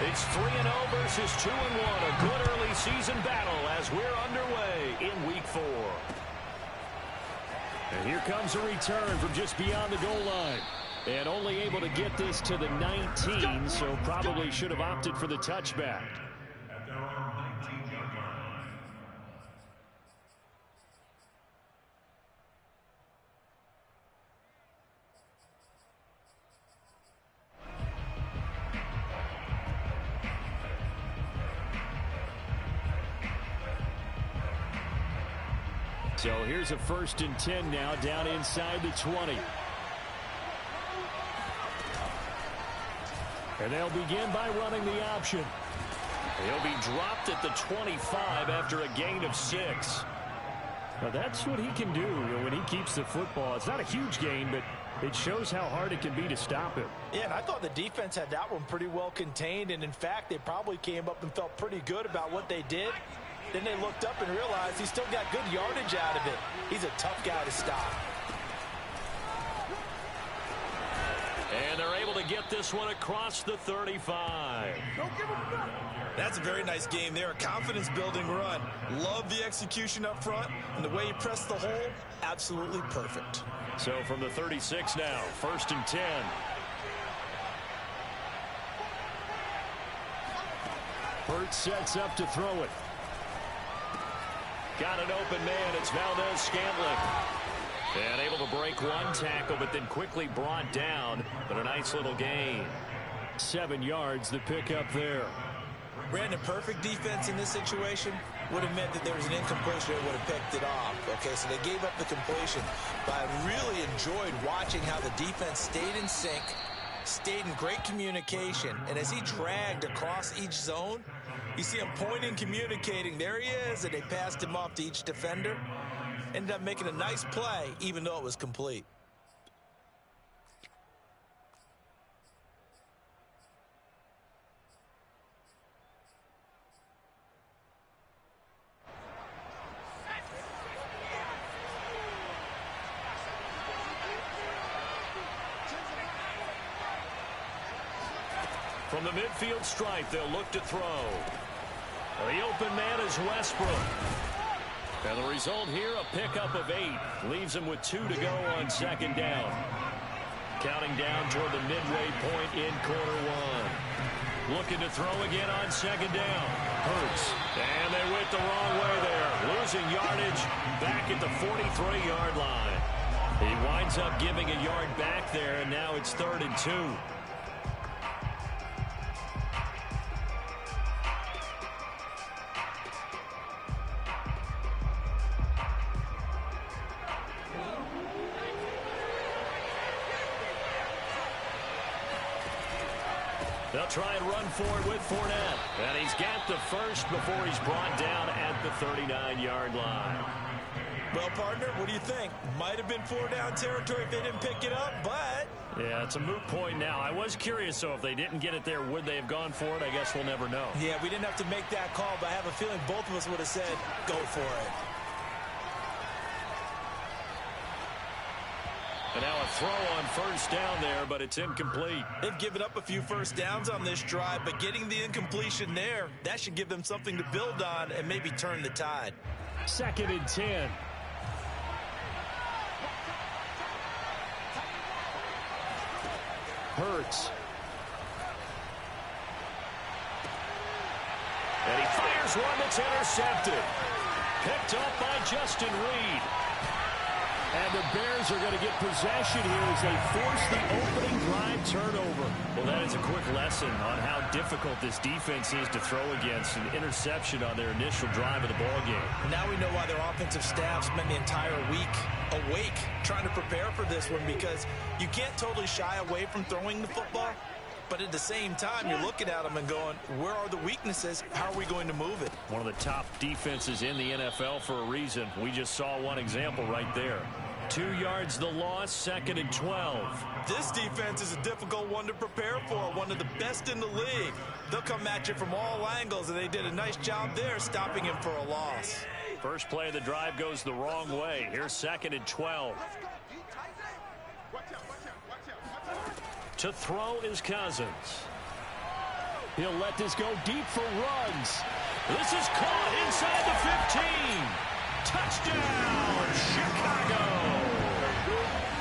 It's 3-0 versus 2-1. A good early season battle as we're underway in Week 4. And here comes a return from just beyond the goal line. And only able to get this to the 19, so probably should have opted for the touchback. So here's a 1st and 10 now down inside the 20. And they'll begin by running the option. He'll be dropped at the 25 after a gain of 6. Now that's what he can do when he keeps the football. It's not a huge gain, but it shows how hard it can be to stop him. Yeah, and I thought the defense had that one pretty well contained. And in fact, they probably came up and felt pretty good about what they did. Then they looked up and realized he still got good yardage out of it. He's a tough guy to stop. And they're able to get this one across the 35. That's a very nice game there. A confidence-building run. Love the execution up front. And the way he pressed the hole, absolutely perfect. So from the 36 now, 1st and 10. Burt sets up to throw it. Got an open man. It's Valdez-Scantling. And able to break one tackle, but then quickly brought down. But a nice little gain. 7 yards, the pickup there. Brandon, perfect defense in this situation would have meant that there was an incompletion that would have picked it off. Okay, so they gave up the completion. But I really enjoyed watching how the defense stayed in sync, stayed in great communication. And as he dragged across each zone, you see him pointing, communicating. There he is, and they passed him off to each defender. Ended up making a nice play, even though it was complete. From the midfield stripe, they'll look to throw. The open man is Westbrook. And the result here, a pickup of 8. Leaves him with 2 to go on 2nd down. Counting down toward the midway point in quarter 1. Looking to throw again on 2nd down. Hurts. And they went the wrong way there. Losing yardage back at the 43-yard line. He winds up giving a yard back there, and now it's 3rd and 2. They'll try and run for it with Fournette. And he's got the first before he's brought down at the 39-yard line. Well, partner, what do you think? Might have been 4-down territory if they didn't pick it up, but... Yeah, it's a moot point now. I was curious, so if they didn't get it there, would they have gone for it? I guess we'll never know. Yeah, we didn't have to make that call, but I have a feeling both of us would have said, go for it. And now a throw on 1st down there, but it's incomplete. They've given up a few 1st downs on this drive, but getting the incompletion there, that should give them something to build on and maybe turn the tide. 2nd and 10. Hurts. And he fires one that's intercepted. Picked up by Justin Reed. And the Bears are going to get possession here as they force the opening drive turnover. Well, that is a quick lesson on how difficult this defense is to throw against. An interception on their initial drive of the ballgame. Now we know why their offensive staff spent the entire week awake trying to prepare for this one, because you can't totally shy away from throwing the football. But at the same time, you're looking at them and going, where are the weaknesses? How are we going to move it? One of the top defenses in the NFL for a reason. We just saw one example right there. 2 yards the loss, 2nd and 12. This defense is a difficult one to prepare for, one of the best in the league. They'll come at you from all angles, and they did a nice job there stopping him for a loss. First play of the drive goes the wrong way. Here's 2nd and 12. To throw is Cousins. He'll let this go deep for Ruggs. This is caught inside the 15. Touchdown, Chicago.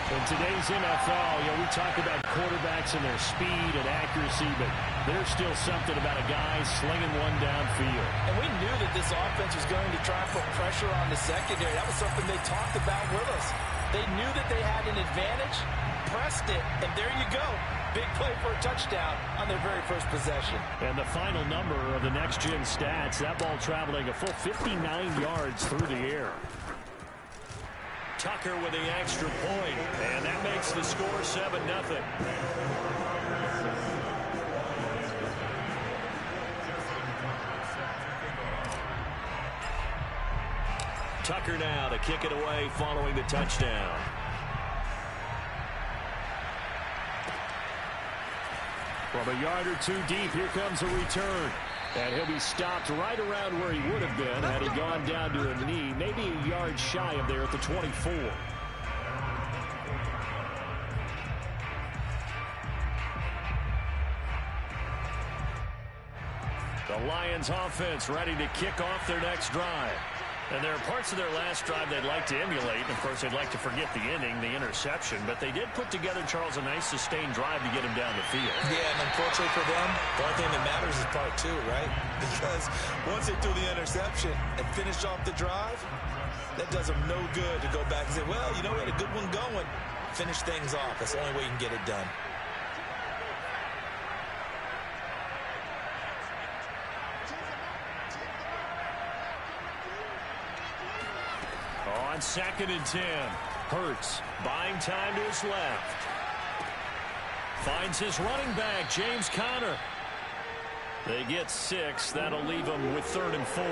In today's NFL, we talk about quarterbacks and their speed and accuracy, but there's still something about a guy slinging one downfield. And we knew that this offense was going to try and put pressure on the secondary. That was something they talked about with us. They knew that they had an advantage, pressed it, and there you go. Big play for a touchdown on their very first possession. And the final number of the next-gen stats, that ball traveling a full 59 yards through the air. Tucker with the extra point, and that makes the score 7-0. Tucker now to kick it away following the touchdown. From a yard or two deep, here comes a return. And he'll be stopped right around where he would have been had he gone down to a knee, maybe a yard shy of there at the 24. The Lions offense ready to kick off their next drive. And there are parts of their last drive they'd like to emulate. And, of course, they'd like to forget the inning, the interception. But they did put together, Charles, a nice sustained drive to get him down the field. Yeah, and unfortunately for them, the only thing that matters is part two, right? Because once they threw the interception and finished off the drive, that does them no good to go back and say, well, we had a good one going. Finish things off. That's the only way you can get it done. On 2nd and 10, Hurts buying time to his left. Finds his running back, James Conner. They get 6. That'll leave them with 3rd and 4.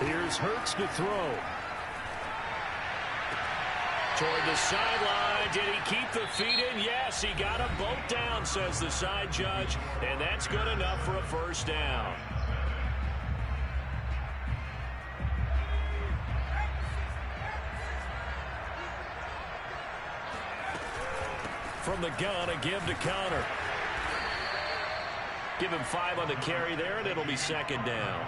Here's Hurts to throw. Toward the sideline. Did he keep the feet in? Yes, he got them both down, says the side judge. And that's good enough for a first down. From the gun, a give to Conner. Give him 5 on the carry there, and it'll be 2nd down.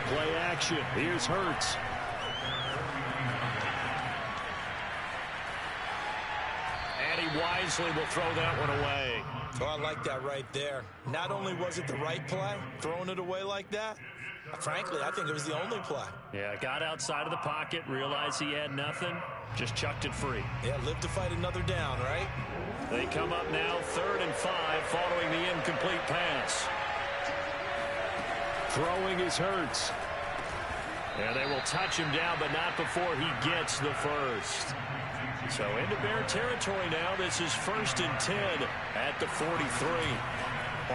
Play action. Here's Hurts. And he wisely will throw that one away. Oh, I like that right there. Not only was it the right play, throwing it away like that, frankly, I think it was the only play. Yeah, got outside of the pocket, realized he had nothing, just chucked it free. Yeah, live to fight another down, right? They come up now 3rd and 5 following the incomplete pass. Throwing is Hurts. And they will touch him down, but not before he gets the first. So into Bear territory now. This is 1st and 10 at the 43.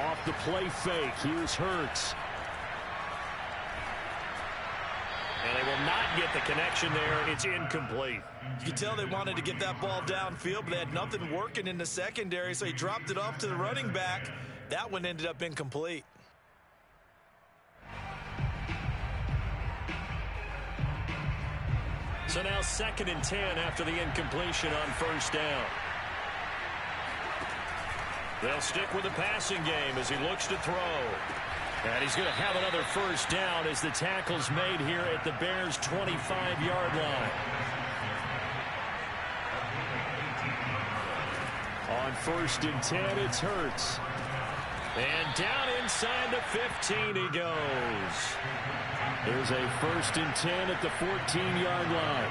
Off the play fake. Here's Hurts. And they will not get the connection there. It's incomplete. You can tell they wanted to get that ball downfield, but they had nothing working in the secondary, so he dropped it off to the running back. That one ended up incomplete. So now 2nd and 10 after the incompletion on 1st down. They'll stick with the passing game as he looks to throw. And he's going to have another first down as the tackle's made here at the Bears' 25-yard line. On 1st and 10, it's Hurts. And down inside the 15 he goes. There's a 1st and 10 at the 14-yard line.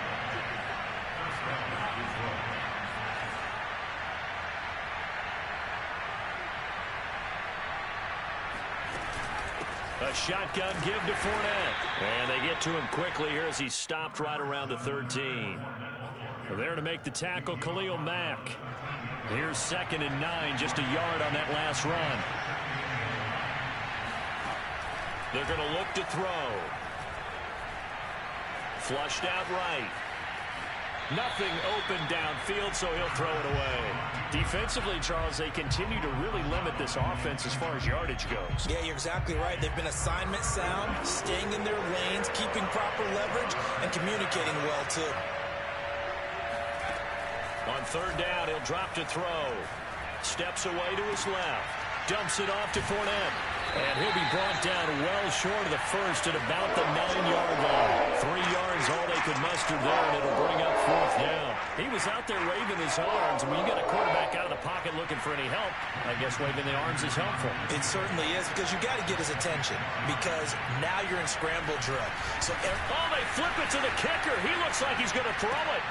A shotgun give to Fournette. And they get to him quickly here as he's stopped right around the 13. There to make the tackle, Khalil Mack. Here's 2nd and 9, just a yard on that last run. They're going to look to throw. Flushed out right. Nothing open downfield, so he'll throw it away. Defensively, Charles, they continue to really limit this offense as far as yardage goes. Yeah, you're exactly right. They've been assignment sound, staying in their lanes, keeping proper leverage, and communicating well, too. On third down, he'll drop to throw. Steps away to his left. Dumps it off to Fournette. And he'll be brought down well short of the first at about the 9-yard line. 3 yards, all they could muster there, and it'll bring up fourth down. He was out there waving his arms, and when you got a quarterback out of the pocket looking for any help, I guess waving the arms is helpful. It certainly is, because you got to get his attention, because now you're in scramble drill. So they flip it to the kicker. He looks like he's going to throw it.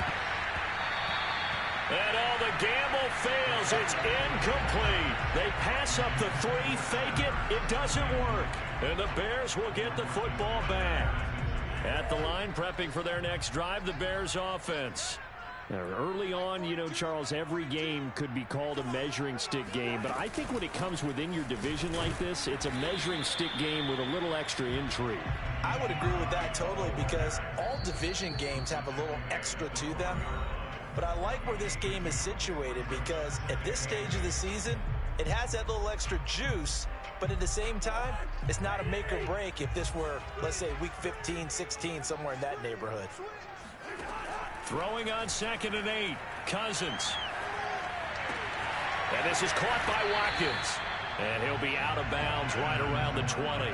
And the gamble fails. It's incomplete. They pass up the 3, fake it. It doesn't work. And the Bears will get the football back. At the line, prepping for their next drive, the Bears offense. Now, early on, Charles, every game could be called a measuring stick game. But I think when it comes within your division like this, it's a measuring stick game with a little extra intrigue. I would agree with that totally, because all division games have a little extra to them. But I like where this game is situated, because at this stage of the season, it has that little extra juice, but at the same time, it's not a make or break if this were, let's say, week 15, 16, somewhere in that neighborhood. Throwing on 2nd and 8, Cousins. And this is caught by Watkins. And he'll be out of bounds right around the 20.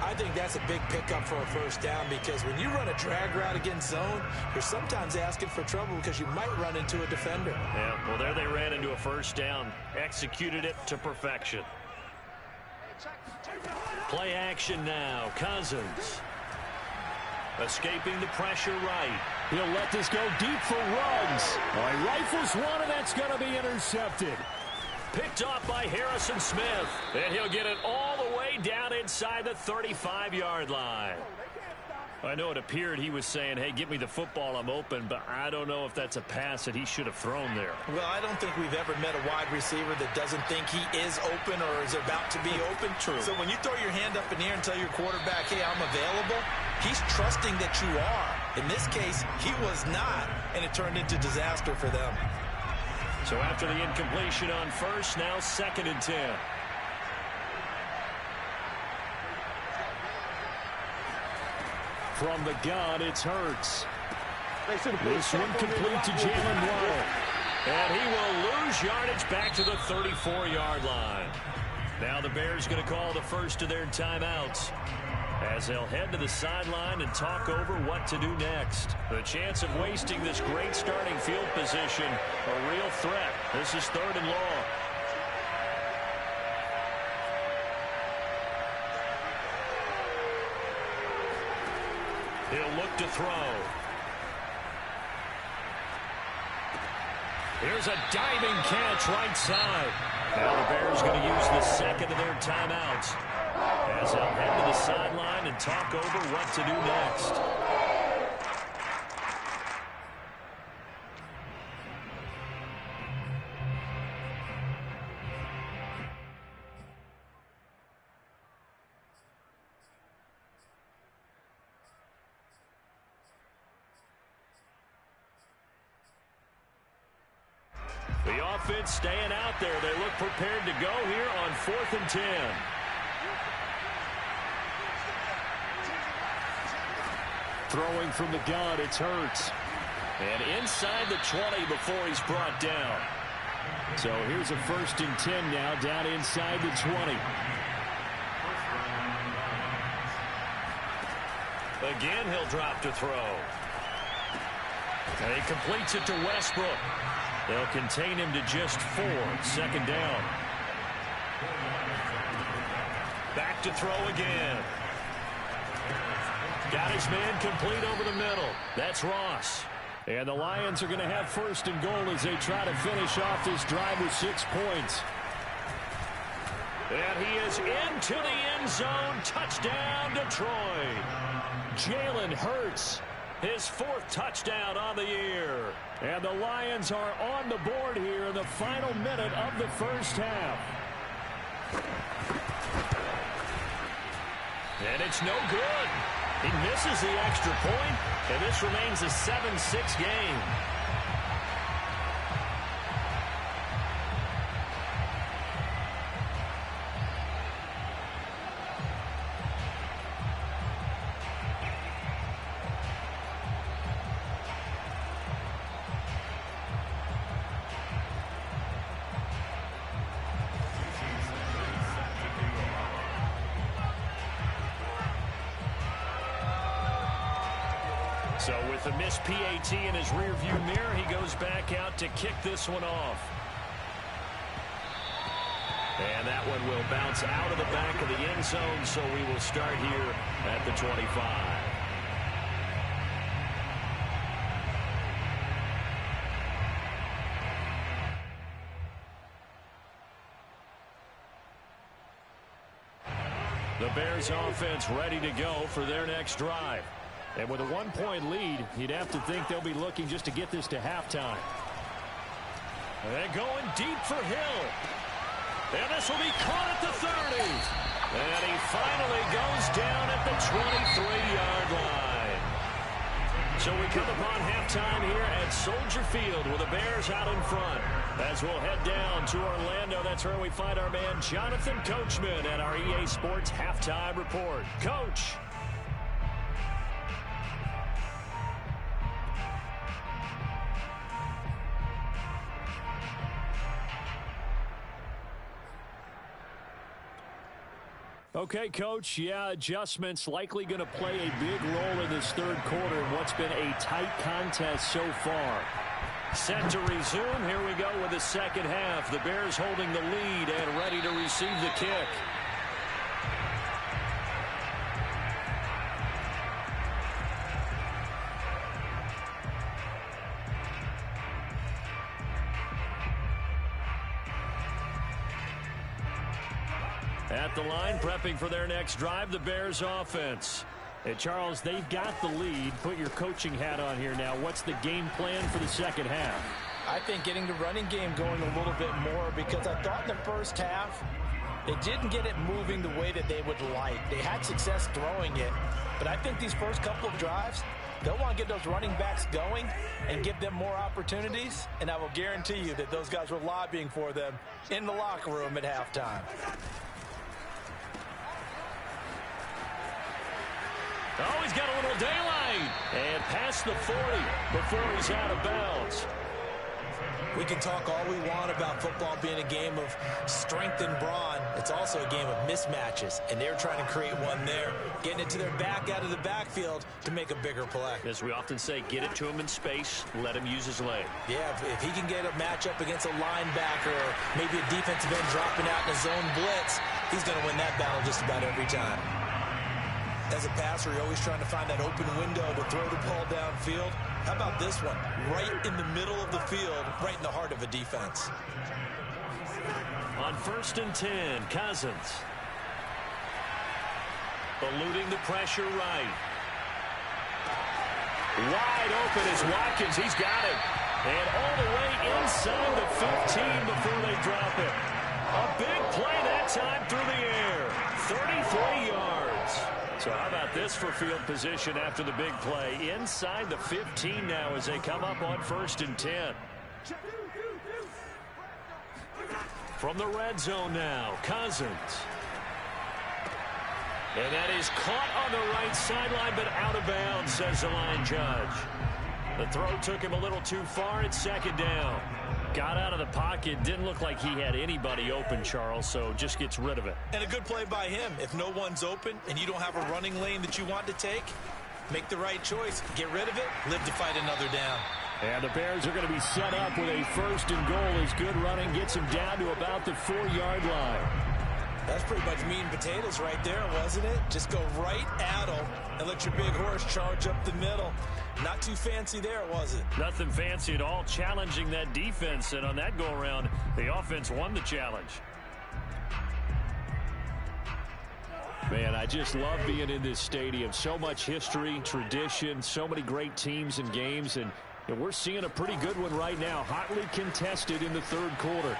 I think that's a big pickup for a first down, because when you run a drag route against zone, you're sometimes asking for trouble because you might run into a defender. Yeah, well, there they ran into a first down. Executed it to perfection. Play action now. Cousins. Escaping the pressure right. He'll let this go deep for Ruggs. He rifles one, and that's going to be intercepted. Picked off by Harrison Smith. And he'll get it all the way down inside the 35-yard line. I know it appeared he was saying, hey, give me the football, I'm open, but I don't know if that's a pass that he should have thrown there. Well, I don't think we've ever met a wide receiver that doesn't think he is open or is about to be open. True. So when you throw your hand up in the air and tell your quarterback, hey, I'm available, he's trusting that you are. In this case, he was not, and it turned into disaster for them. So after the incompletion on first, now 2nd and 10. From the gun, it's Hurts. This one complete to Jalen Waddle. And he will lose yardage back to the 34-yard line. Now the Bears going to call the first of their timeouts, as they'll head to the sideline and talk over what to do next. The chance of wasting this great starting field position, a real threat. This is 3rd and long. He'll look to throw. Here's a diving catch right side. Now the Bears going to use the second of their timeouts, as they'll head to the sideline and talk over what to do next. The offense staying out there. They look prepared to go here on 4th and 10. Throwing from the gun, it's Hurts. And inside the 20 before he's brought down. So here's a 1st and 10 now, down inside the 20. Again, he'll drop to throw. And he completes it to Westbrook. They'll contain him to just 4. 2nd down. Back to throw again. Got his man complete over the middle. That's Ross. And the Lions are going to have 1st and goal as they try to finish off this drive with 6 points. And he is into the end zone. Touchdown, Detroit. Jalen Hurts, his 4th touchdown on the year. And the Lions are on the board here in the final minute of the first half. And it's no good. He misses the extra point, and this remains a 7-6 game. So with the missed PAT in his rearview mirror, he goes back out to kick this one off. And that one will bounce out of the back of the end zone, so we will start here at the 25. The Bears offense ready to go for their next drive. And with a 1-point lead, you'd have to think they'll be looking just to get this to halftime. And they're going deep for Hill. And this will be caught at the 30. And he finally goes down at the 23-yard line. So we come upon halftime here at Soldier Field with the Bears out in front. As we'll head down to Orlando, that's where we find our man Jonathan Coachman at our EA Sports Halftime Report. Coach. Okay, Coach, yeah, adjustments likely going to play a big role in this third quarter in what's been a tight contest so far. Set to resume. Here we go with the second half. The Bears holding the lead and ready to receive the kick. At the line, prepping for their next drive, the Bears offense. Hey, Charles, they've got the lead. Put your coaching hat on here now. What's the game plan for the second half? I think getting the running game going a little bit more, because I thought in the first half they didn't get it moving the way that they would like. They had success throwing it, but I think these first couple of drives, they'll want to get those running backs going and give them more opportunities, and I will guarantee you that those guys were lobbying for them in the locker room at halftime. Oh, he's got a little daylight. And past the 40 before he's out of bounds. We can talk all we want about football being a game of strength and brawn. It's also a game of mismatches, and they're trying to create one there, getting it to their back out of the backfield to make a bigger play. As we often say, get it to him in space, let him use his leg. Yeah, if he can get a matchup against a linebacker or maybe a defensive end dropping out in a zone blitz, he's going to win that battle just about every time. As a passer, you're always trying to find that open window to throw the ball downfield. How about this one? Right in the middle of the field, right in the heart of a defense. On 1st and 10, Cousins. Eluding the pressure right. Wide open is Watkins. He's got it. And all the way inside the 15 before they drop it. A big play that time through the air. 33 yards. So how about this for field position after the big play? Inside the 15 now as they come up on 1st and 10. From the red zone now, Cousins. And that is caught on the right sideline, but out of bounds, says the line judge. The throw took him a little too far. It's 2nd down. Got out of the pocket. Didn't look like he had anybody open, Charles, so just gets rid of it. And a good play by him. If no one's open and you don't have a running lane that you want to take, make the right choice. Get rid of it. Live to fight another down. And the Bears are going to be set up with a 1st and goal as good running gets him down to about the 4-yard line. That's pretty much meat and potatoes right there, wasn't it? Just go right at him and let your big horse charge up the middle. Not too fancy there, was it? Nothing fancy at all, challenging that defense. And on that go-around, the offense won the challenge. Man, I just love being in this stadium. So much history, tradition, so many great teams and games. And we're seeing a pretty good one right now, hotly contested in the 3rd quarter.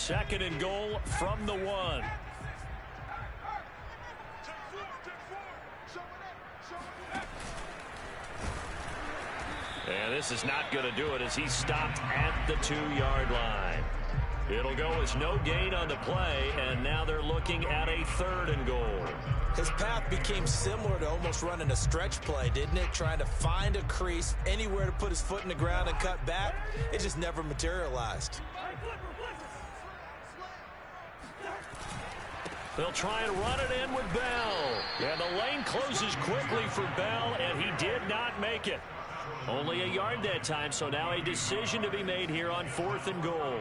second and goal from the 1. And this is not going to do it as he's stopped at the 2-yard line. It'll go as no gain on the play, and now they're looking at a 3rd and goal. His path became similar to almost running a stretch play, didn't it? Trying to find a crease, anywhere to put his foot in the ground and cut back. It just never materialized. They'll try and run it in with Bell. And the lane closes quickly for Bell, and he did not make it. Only a yard that time, so now a decision to be made here on 4th and goal.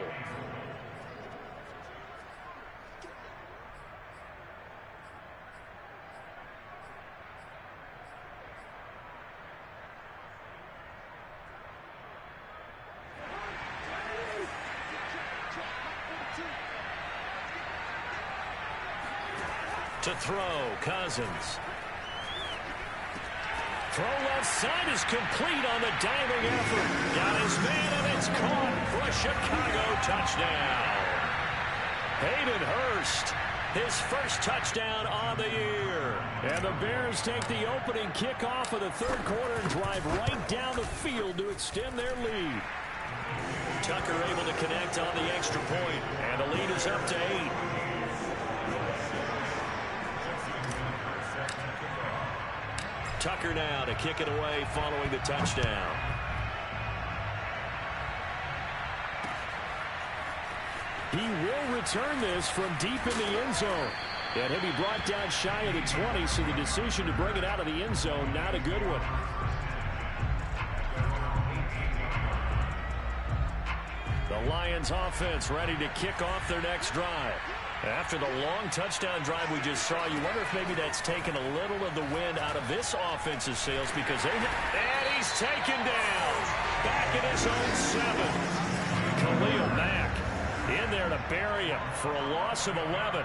To throw, Cousins. Throw left side is complete on the diving effort. Got his man, and it's caught for a Chicago touchdown. Hayden Hurst, his first touchdown on the year. And the Bears take the opening kickoff of the 3rd quarter and drive right down the field to extend their lead. Tucker able to connect on the extra point, and the lead is up to 8. Tucker now to kick it away following the touchdown. He will return this from deep in the end zone. And he'll be brought down shy of the 20, so the decision to bring it out of the end zone, not a good one. The Lions offense ready to kick off their next drive. After the long touchdown drive we just saw, you wonder if maybe that's taken a little of the wind out of this offensive sails because they... And he's taken down. Back in his own 7. Khalil Mack in there to bury him for a loss of 11. Well,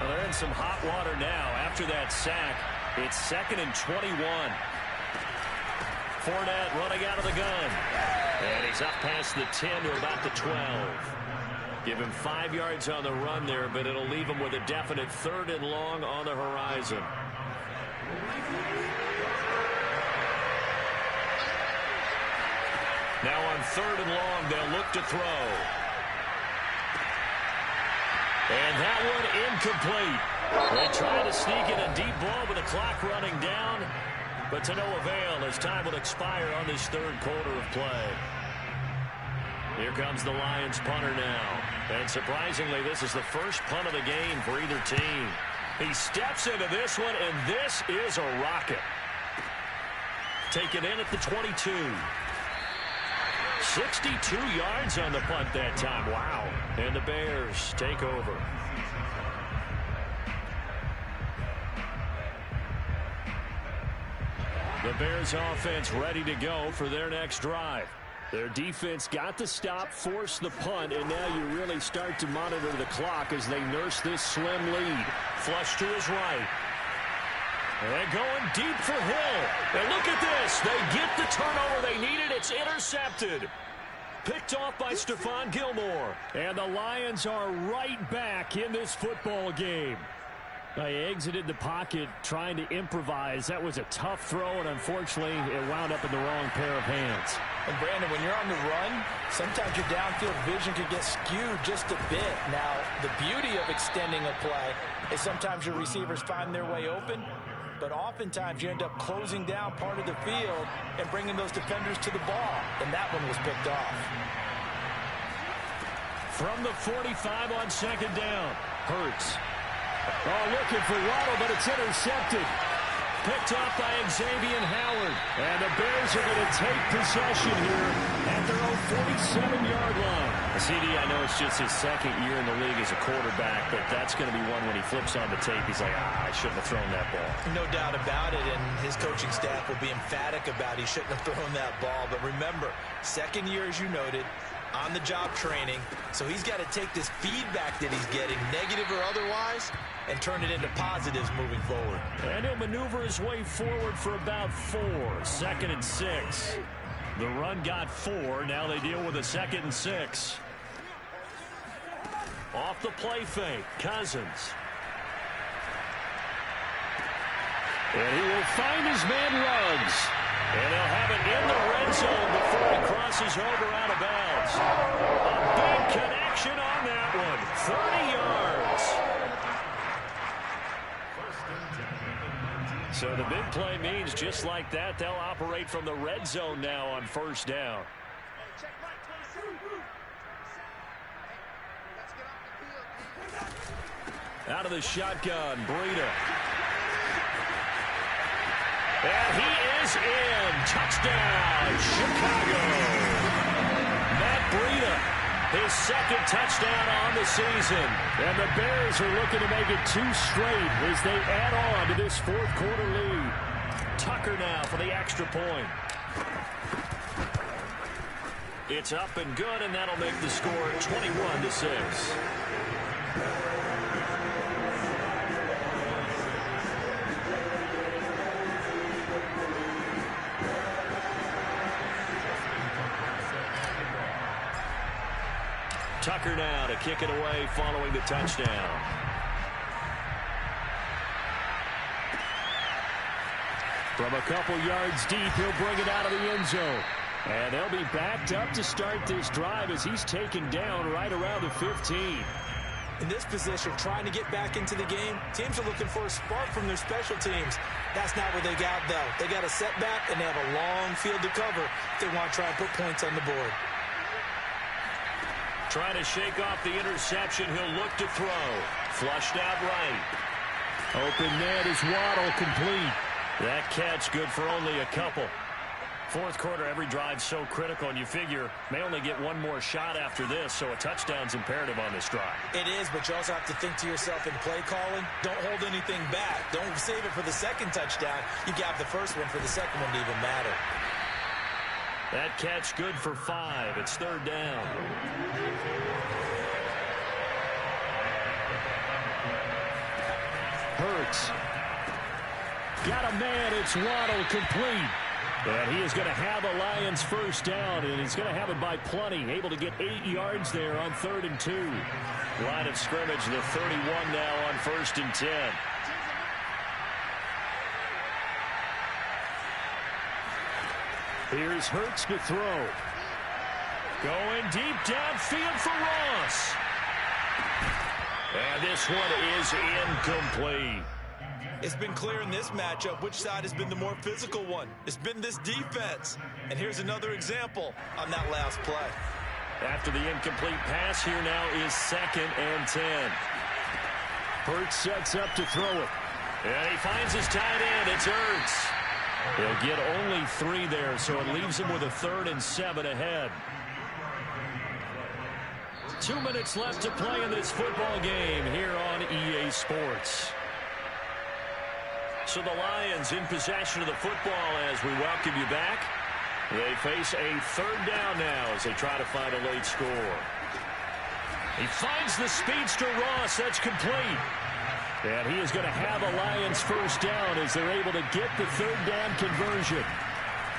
they're in some hot water now. After that sack, it's 2nd and 21. Fournette running out of the gun. And he's up past the 10 to about the 12. Give him 5 yards on the run there, but it'll leave him with a definite 3rd and long on the horizon. Now on 3rd and long, they'll look to throw. And that one incomplete. They try to sneak in a deep ball with the clock running down, but to no avail as time will expire on this 3rd quarter of play. Here comes the Lions punter now. And surprisingly, this is the first punt of the game for either team. He steps into this one, and this is a rocket. Taken in at the 22. 62 yards on the punt that time. Wow. And the Bears take over. The Bears offense ready to go for their next drive. Their defense got the stop, forced the punt, and now you really start to monitor the clock as they nurse this slim lead. Flush to his right. And going deep for Hill. And look at this. They get the turnover they needed. It's intercepted. Picked off by Stephon Gilmore. And the Lions are right back in this football game. They exited the pocket trying to improvise. That was a tough throw, and unfortunately, it wound up in the wrong pair of hands. And, Brandon, when you're on the run, sometimes your downfield vision can get skewed just a bit. Now, the beauty of extending a play is sometimes your receivers find their way open, but oftentimes you end up closing down part of the field and bringing those defenders to the ball, and that one was picked off. From the 45 on 2nd down, Hurts. Oh, looking for Waddle, but it's intercepted. Picked off by Xavier Howard. And the Bears are going to take possession here at their own 47-yard line. CD, I know it's just his 2nd year in the league as a quarterback, but that's going to be one when he flips on the tape. He's like, I shouldn't have thrown that ball. No doubt about it, and his coaching staff will be emphatic about he shouldn't have thrown that ball. But remember, 2nd year, as you noted, on-the-job training, so he's got to take this feedback that he's getting, negative or otherwise, and turn it into positives moving forward. And he'll maneuver his way forward for about 4. 2nd and 6. The run got 4. Now they deal with a 2nd and 6. Off the play fake, Cousins. And he will find his man Ruggs. And they'll have it in the red zone before it crosses over out of bounds. A big connection on that one. 30 yards. So the big play means just like that, they'll operate from the red zone now on first down. Out of the shotgun, Breida. And he is in. Touchdown, Chicago. Matt Breida, his second touchdown on the season. And the Bears are looking to make it 2 straight as they add on to this fourth quarter lead. Tucker now for the extra point. It's up and good, and that'll make the score 21-6. Tucker now to kick it away following the touchdown. From a couple yards deep, he'll bring it out of the end zone. And they'll be backed up to start this drive as he's taken down right around the 15. In this position, trying to get back into the game, teams are looking for a spark from their special teams. That's not what they got, though. They got a setback, and they have a long field to cover if they want to try and put points on the board. Trying to shake off the interception. He'll look to throw. Flushed out right. Open net is Waddle, complete. That catch good for only a couple. Fourth quarter, every drive so critical, and you figure may only get one more shot after this, so a touchdown's imperative on this drive. It is, but you also have to think to yourself in play calling, don't hold anything back. Don't save it for the second touchdown. You got the first one for the second one to even matter. That catch good for 5. It's third down. Hurts. Got a man. It's Waddle, complete. And he is going to have a Lions first down, and he's going to have it by plenty. Able to get 8 yards there on 3rd and 2. Line of scrimmage, the 31 now on 1st and 10. Here's Hurts to throw. Going deep downfield for Ross. And this one is incomplete. It's been clear in this matchup which side has been the more physical one. It's been this defense. And here's another example on that last play. After the incomplete pass, here now is 2nd and 10. Hurts sets up to throw it. And he finds his tight end. It's Hurts. He'll get only 3 there, so it leaves him with a 3rd and 7 ahead. 2 minutes left to play in this football game here on EA Sports. So the Lions in possession of the football as we welcome you back. They face a 3rd down now as they try to find a late score. He finds the speedster Ross. That's complete. And he is going to have a Lions first down as they're able to get the 3rd down conversion.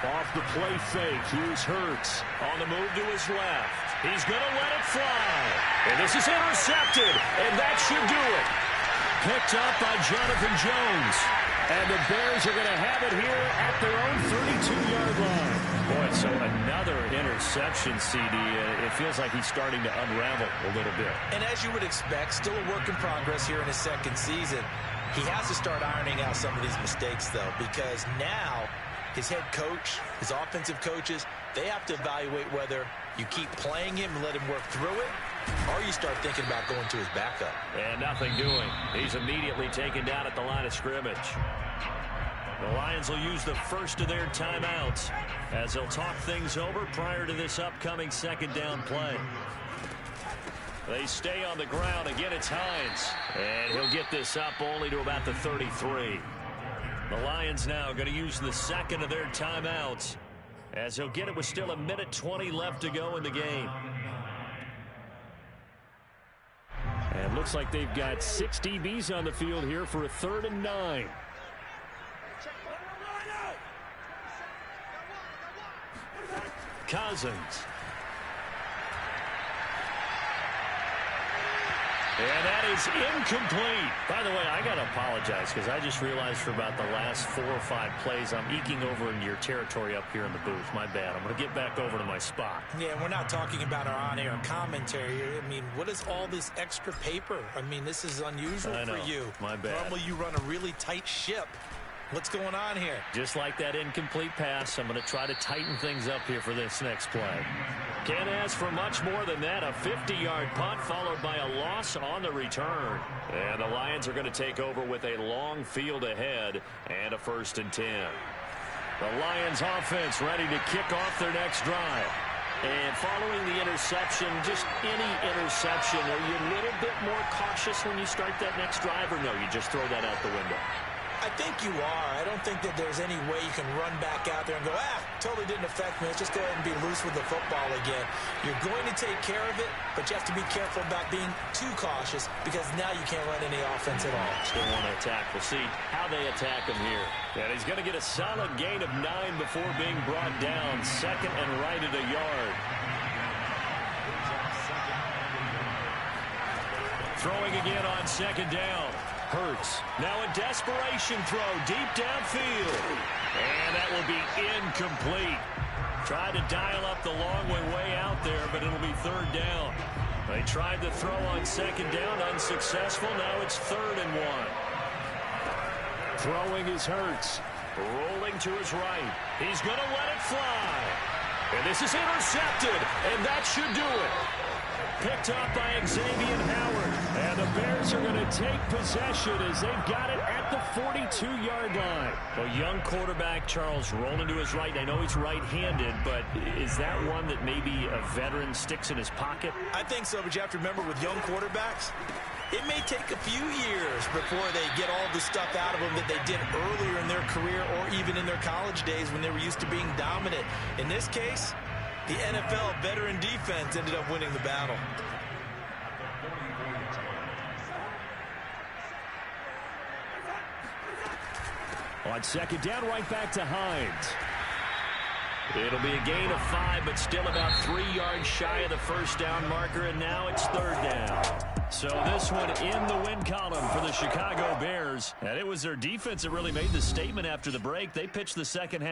Off the play fake, here's Hurts. On the move to his left. He's going to let it fly. And this is intercepted, and that should do it. Picked up by Jonathan Jones. And the Bears are going to have it here at their own 32-yard line. Boy, so another interception, CD. It feels like he's starting to unravel a little bit. And as you would expect, still a work in progress here in his 2nd season. He has to start ironing out some of these mistakes, though, because now his head coach, his offensive coaches, they have to evaluate whether you keep playing him and let him work through it, or you start thinking about going to his backup. And nothing doing. He's immediately taken down at the line of scrimmage. The Lions will use the first of their timeouts as they'll talk things over prior to this upcoming 2nd down play. They stay on the ground. Again, it's Hines. And he'll get this up only to about the 33. The Lions now going to use the 2nd of their timeouts as he'll get it with still 1:20 left to go in the game. And looks like they've got 6 DBs on the field here for a 3rd and 9. Cousins. And that is incomplete. By the way, I got to apologize because I just realized for about the last 4 or 5 plays, I'm eking over into your territory up here in the booth. My bad. I'm going to get back over to my spot. Yeah, we're not talking about our on-air commentary. I mean, what is all this extra paper? I mean, this is unusual for you. My bad. Normally you run a really tight ship. What's going on here? Just like that incomplete pass, I'm going to try to tighten things up here for this next play. Can't ask for much more than that. A 50-yard punt followed by a loss on the return. And the Lions are going to take over with a long field ahead and a 1st and 10. The Lions offense ready to kick off their next drive. And following the interception, just any interception, are you a little bit more cautious when you start that next drive, or no, you just throw that out the window? I think you are. I don't think that there's any way you can run back out there and go, totally didn't affect me. Let's just go ahead and be loose with the football again. You're going to take care of it, but you have to be careful about being too cautious because now you can't run any offense at all. Still want to attack. We'll see how they attack him here. And he's going to get a solid gain of 9 before being brought down. 2nd and right at a yard. Throwing again on 2nd down. Hurts. Now a desperation throw deep downfield. And that will be incomplete. Tried to dial up the long way out there, but it'll be 3rd down. They tried to throw on 2nd down, unsuccessful. Now it's 3rd and 1. Throwing is Hurts. Rolling to his right. He's going to let it fly. And this is intercepted, and that should do it. Picked up by Xavier Howard. And the Bears are going to take possession as they've got it at the 42-yard line. A young quarterback, Charles, rolling to his right. I know he's right-handed, but is that one that maybe a veteran sticks in his pocket? I think so, but you have to remember with young quarterbacks, it may take a few years before they get all the stuff out of them that they did earlier in their career or even in their college days when they were used to being dominant. In this case, the NFL veteran defense ended up winning the battle. On 2nd down, right back to Hines. It'll be a gain of 5, but still about 3 yards shy of the 1st down marker, and now it's 3rd down. So this one in the win column for the Chicago Bears. And it was their defense that really made the statement after the break. They pitched the second half.